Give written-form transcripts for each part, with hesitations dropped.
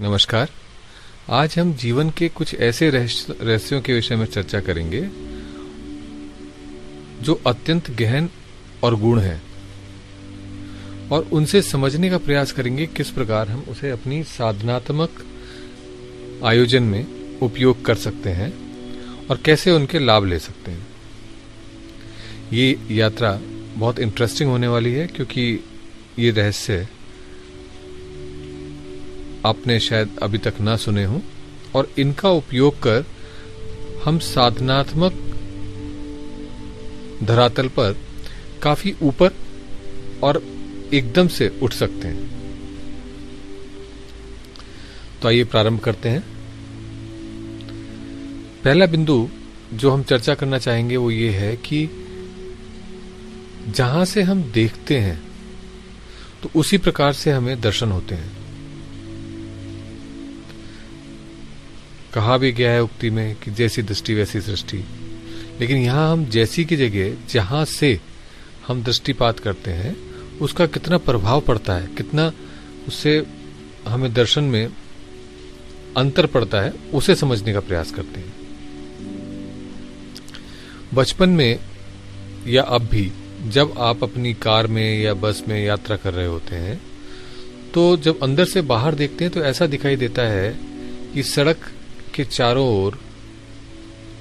नमस्कार। आज हम जीवन के कुछ ऐसे रहस्यों के विषय में चर्चा करेंगे जो अत्यंत गहन और गूढ़ हैं और उनसे समझने का प्रयास करेंगे किस प्रकार हम उसे अपनी साधनात्मक आयोजन में उपयोग कर सकते हैं और कैसे उनके लाभ ले सकते हैं। ये यात्रा बहुत इंटरेस्टिंग होने वाली है क्योंकि ये रहस्य आपने शायद अभी तक ना सुने हों और इनका उपयोग कर हम साधनात्मक धरातल पर काफी ऊपर और एकदम से उठ सकते हैं। तो आइए प्रारंभ करते हैं। पहला बिंदु जो हम चर्चा करना चाहेंगे वो ये है कि जहां से हम देखते हैं तो उसी प्रकार से हमें दर्शन होते हैं। कहा भी गया है उक्ति में कि जैसी दृष्टि वैसी सृष्टि, लेकिन यहां हम जैसी की जगह जहां से हम दृष्टिपात करते हैं उसका कितना प्रभाव पड़ता है, कितना उससे हमें दर्शन में अंतर पड़ता है, उसे समझने का प्रयास करते हैं। बचपन में या अब भी जब आप अपनी कार में या बस में यात्रा कर रहे होते हैं तो जब अंदर से बाहर देखते हैं तो ऐसा दिखाई देता है कि सड़क के चारों ओर,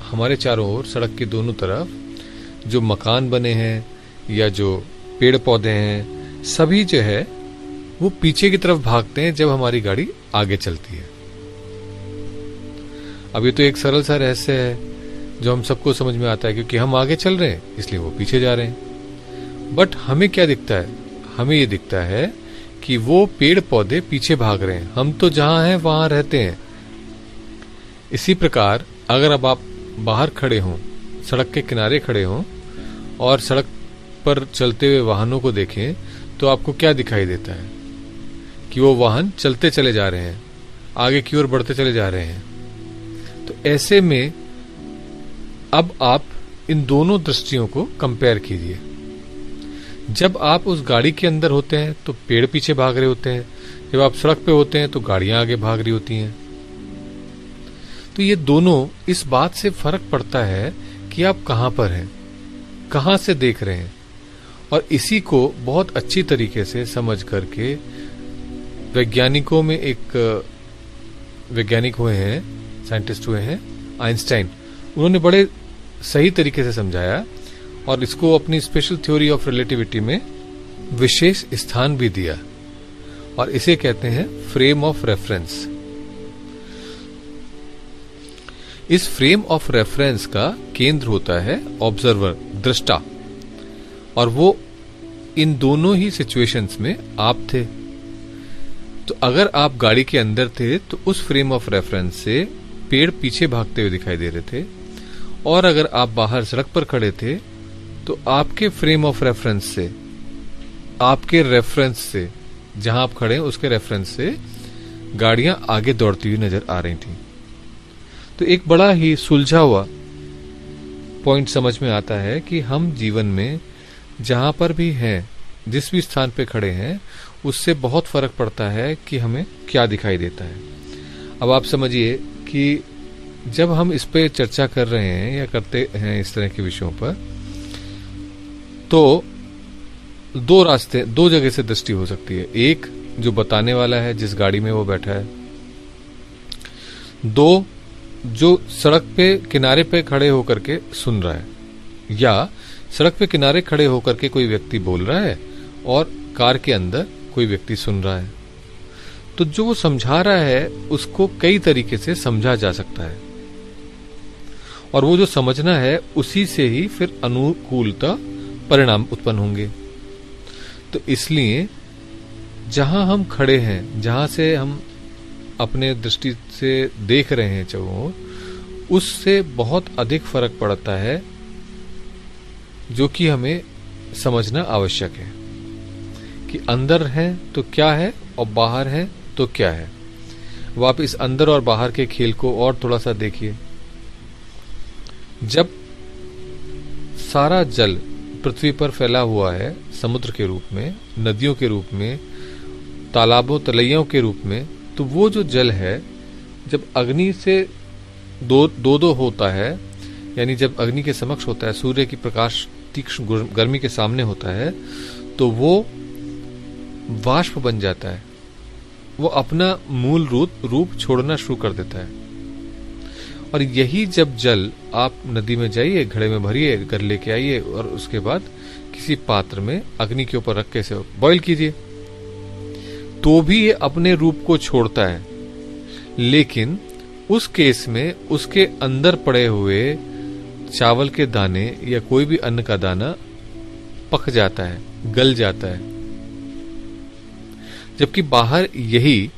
हमारे चारों ओर सड़क के दोनों तरफ जो मकान बने हैं या जो पेड़ पौधे हैं सभी जो है वो पीछे की तरफ भागते हैं जब हमारी गाड़ी आगे चलती है। अब ये तो एक सरल सा रहस्य है जो हम सबको समझ में आता है क्योंकि हम आगे चल रहे हैं इसलिए वो पीछे जा रहे हैं। बट हमें क्या दिखता है? हमें ये दिखता है कि वो पेड़ पौधे पीछे भाग रहे हैं, हम तो जहां हैं वहां रहते हैं। इसी प्रकार अगर अब आप बाहर खड़े हों, सड़क के किनारे खड़े हों और सड़क पर चलते हुए वाहनों को देखें तो आपको क्या दिखाई देता है कि वो वाहन चलते चले जा रहे हैं, आगे की ओर बढ़ते चले जा रहे हैं। तो ऐसे में अब आप इन दोनों दृष्टियों को कंपेयर कीजिए। जब आप उस गाड़ी के अंदर होते हैं तो पेड़ पीछे भाग रहे होते हैं, जब आप सड़क पे होते हैं तो गाड़ियां आगे भाग रही होती हैं। तो ये दोनों इस बात से फर्क पड़ता है कि आप कहां पर हैं, कहां से देख रहे हैं। और इसी को बहुत अच्छी तरीके से समझ करके वैज्ञानिकों में एक वैज्ञानिक हुए हैं, साइंटिस्ट हुए हैं, आइंस्टाइन। उन्होंने बड़े सही तरीके से समझाया और इसको अपनी स्पेशल थ्योरी ऑफ रिलेटिविटी में विशेष स्थान भी दिया और इसे कहते हैं फ्रेम ऑफ रेफरेंस। इस फ्रेम ऑफ रेफरेंस का केंद्र होता है ऑब्जर्वर, दृष्टा, और वो इन दोनों ही सिचुएशंस में आप थे। तो अगर आप गाड़ी के अंदर थे तो उस फ्रेम ऑफ रेफरेंस से पेड़ पीछे भागते हुए दिखाई दे रहे थे, और अगर आप बाहर सड़क पर खड़े थे तो आपके फ्रेम ऑफ रेफरेंस से, आपके रेफरेंस से, जहां आप खड़े हैं उसके रेफरेंस से गाड़ियां आगे दौड़ती हुई नजर आ रही थी। तो एक बड़ा ही सुलझा हुआ पॉइंट समझ में आता है कि हम जीवन में जहां पर भी हैं, जिस भी स्थान पे खड़े हैं, उससे बहुत फर्क पड़ता है कि हमें क्या दिखाई देता है। अब आप समझिए कि जब हम इस पे चर्चा कर रहे हैं या करते हैं इस तरह के विषयों पर, तो दो रास्ते, दो जगह से दृष्टि हो सकती है। एक जो बताने वाला है जिस गाड़ी में वो बैठा है, दो जो सड़क पे किनारे पे खड़े होकर के सुन रहा है, या सड़क पे किनारे खड़े होकर के कोई व्यक्ति बोल रहा है और कार के अंदर कोई व्यक्ति सुन रहा है। तो जो वो समझा रहा है उसको कई तरीके से समझा जा सकता है और वो जो समझना है उसी से ही फिर अनुकूलता परिणाम उत्पन्न होंगे। तो इसलिए जहां हम खड़े हैं, जहां से हम अपने दृष्टि से देख रहे हैं चारों, उससे बहुत अधिक फर्क पड़ता है जो कि हमें समझना आवश्यक है कि अंदर है तो क्या है और बाहर है तो क्या है। अब आप इस अंदर और बाहर के खेल को और थोड़ा सा देखिए। जब सारा जल पृथ्वी पर फैला हुआ है समुद्र के रूप में, नदियों के रूप में, तालाबों तलैयों के रूप में, तो वो जो जल है जब अग्नि से दो होता है, यानी जब अग्नि के समक्ष होता है, सूर्य की प्रकाश तीक्ष्ण गर्मी के सामने होता है, तो वो वाष्प बन जाता है, वो अपना मूल रूप छोड़ना शुरू कर देता है। और यही जब जल आप नदी में जाइए, घड़े में भरिए, घर लेके आइए और उसके बाद किसी पात्र में अग्नि के ऊपर रख के से बॉईल कीजिए, तो भी ये अपने रूप को छोड़ता है। लेकिन उस केस में उसके अंदर पड़े हुए चावल के दाने या कोई भी अन्न का दाना पक जाता है, गल जाता है। जबकि बाहर यही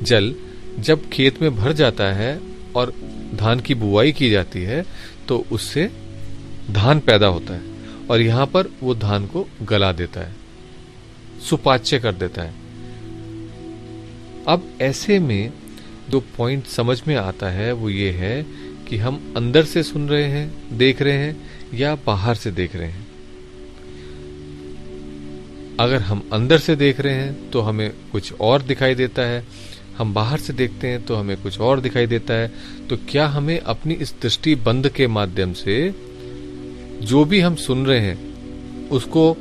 जल जब खेत में भर जाता है और धान की बुआई की जाती है तो उससे धान पैदा होता है, और यहां पर वो धान को गला देता है, सुपाच्य कर देता है। अब ऐसे में जो पॉइंट समझ में आता है वो ये है कि हम अंदर से सुन रहे हैं, देख रहे हैं, या बाहर से देख रहे हैं। अगर हम अंदर से देख रहे हैं तो हमें कुछ और दिखाई देता है, हम बाहर से देखते हैं तो हमें कुछ और दिखाई देता है। तो क्या हमें अपनी इस दृष्टि बंद के माध्यम से जो भी हम सुन रहे हैं उसको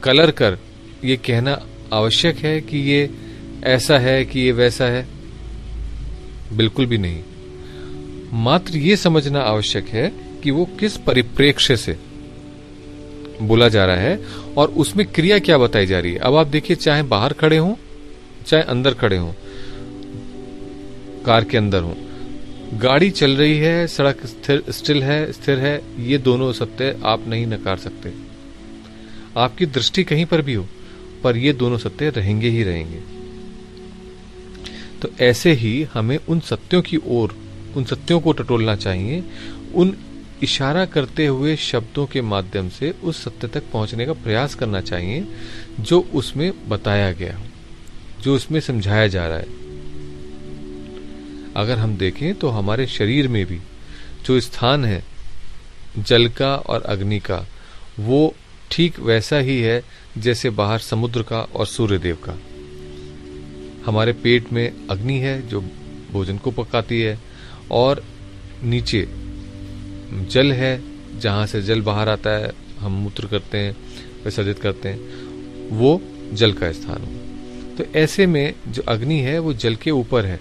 कलर कर ये कहना आवश्यक है कि ये ऐसा है कि ये वैसा है? बिल्कुल भी नहीं। मात्र ये समझना आवश्यक है कि वो किस परिप्रेक्ष्य से बोला जा रहा है और उसमें क्रिया क्या बताई जा रही है। अब आप देखिए, चाहे बाहर खड़े हों चाहे अंदर खड़े हों, कार के अंदर हों, गाड़ी चल रही है, सड़क स्थिर है, ये दोनों सत्य आप नहीं नकार सकते। आपकी दृष्टि कहीं पर भी हो, पर ये दोनों सत्य रहेंगे ही रहेंगे। तो ऐसे ही हमें उन सत्यों की ओर, उन सत्यों को टटोलना चाहिए, उन इशारा करते हुए शब्दों के माध्यम से उस सत्य तक पहुंचने का प्रयास करना चाहिए जो उसमें बताया गया हो, जो उसमें समझाया जा रहा है। अगर हम देखें तो हमारे शरीर में भी जो स्थान है जल का और अग्नि का, वो ठीक वैसा ही है जैसे बाहर समुद्र का और सूर्यदेव का। हमारे पेट में अग्नि है जो भोजन को पकाती है, और नीचे जल है जहां से जल बाहर आता है, हम मूत्र करते हैं, विसर्जित करते हैं, वो जल का स्थान हो। तो ऐसे में जो अग्नि है वो जल के ऊपर है,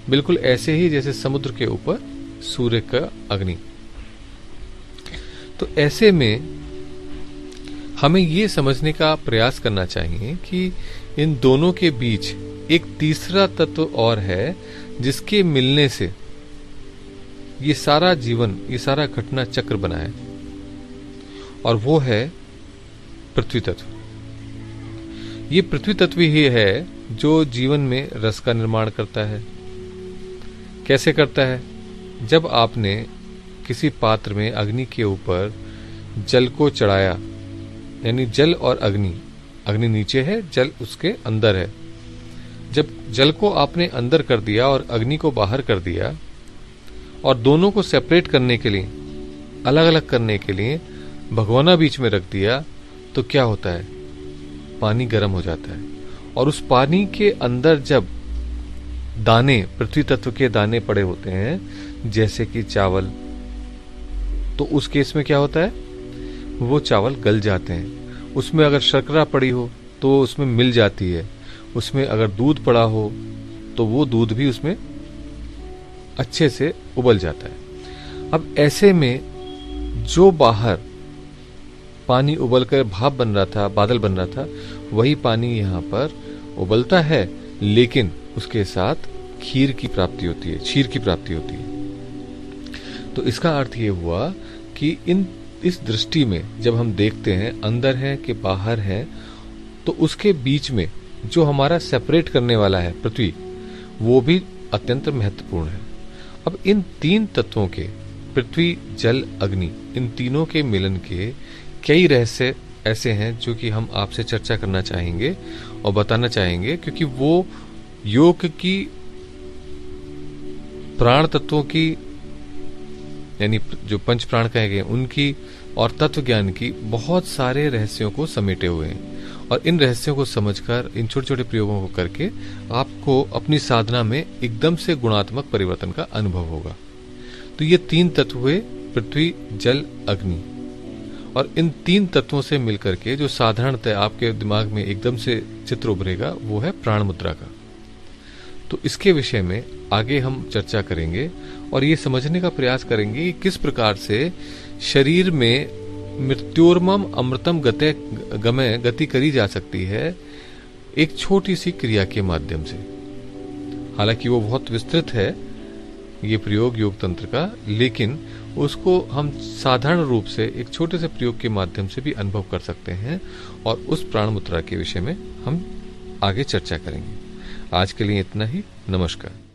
बिल्कुल ऐसे ही जैसे समुद्र के ऊपर सूर्य का अग्नि। तो ऐसे में हमें ये समझने का प्रयास करना चाहिए कि इन दोनों के बीच एक तीसरा तत्व और है जिसके मिलने से ये सारा जीवन, ये सारा घटना चक्र बना है, और वो है पृथ्वी तत्व। ये पृथ्वी तत्व ही है जो जीवन में रस का निर्माण करता है। कैसे करता है? जब आपने किसी पात्र में अग्नि के ऊपर जल को चढ़ाया, यानी जल और अग्नि, अग्नि नीचे है, जल उसके अंदर है। जब जल को आपने अंदर कर दिया और अग्नि को बाहर कर दिया, और दोनों को सेपरेट करने के लिए, अलग अलग करने के लिए भगोना बीच में रख दिया, तो क्या होता है? पानी गर्म हो जाता है, और उस पानी के अंदर जब दाने, पृथ्वी तत्व के दाने पड़े होते हैं जैसे कि चावल, तो उस केस में क्या होता है? वो चावल गल जाते हैं। उसमें अगर शर्करा पड़ी हो तो उसमें मिल जाती है, उसमें अगर दूध पड़ा हो तो वो दूध भी उसमें अच्छे से उबल जाता है। अब ऐसे में जो बाहर पानी उबलकर भाप बन रहा था, बादल बन रहा था, वही पानी यहाँ पर उबलता है, लेकिन उसके साथ खीर की प्राप्ति होती है, क्षीर की प्राप्ति होती है। तो इसका अर्थ ये हुआ कि इस दृष्टि में जब हम देखते हैं अंदर है कि बाहर है, तो उसके बीच में जो हमारा सेपरेट करने वाला है पृथ्वी, वो भी अत्यंत महत्वपूर्ण है। अब इन तीन तत्वों के, पृथ्वी, जल, अग्नि, इन तीनों के मिलन के कई रहस्य ऐसे हैं जो कि हम आपसे चर्चा करना चाहेंगे और बताना चाहेंगे, क्योंकि वो योग की प्राण तत्वों की, यानी जो पंच प्राण कहे गए उनकी, और तत्व ज्ञान की बहुत सारे रहस्यों को समेटे हुए हैं, और इन रहस्यों को समझकर, इन छोटे छोटे प्रयोगों को करके आपको अपनी साधना में एकदम से गुणात्मक परिवर्तन का अनुभव होगा। तो ये 3 तत्व हुए, पृथ्वी, जल, अग्नि। और इन 3 तत्वों से मिलकर के जो साधारणतः आपके दिमाग में एकदम से चित्र उभरेगा वो है प्राण मुद्रा का। तो इसके विषय में आगे हम चर्चा करेंगे और ये समझने का प्रयास करेंगे कि किस प्रकार से शरीर में मृत्योर्मम अमृतम गमय गति करी जा सकती है एक छोटी सी क्रिया के माध्यम से। हालांकि वो बहुत विस्तृत है ये प्रयोग योग तंत्र का, लेकिन उसको हम साधारण रूप से एक छोटे से प्रयोग के माध्यम से भी अनुभव कर सकते हैं और उस प्राण मुद्रा के विषय में हम आगे चर्चा करेंगे। आज के लिए इतना ही। नमस्कार।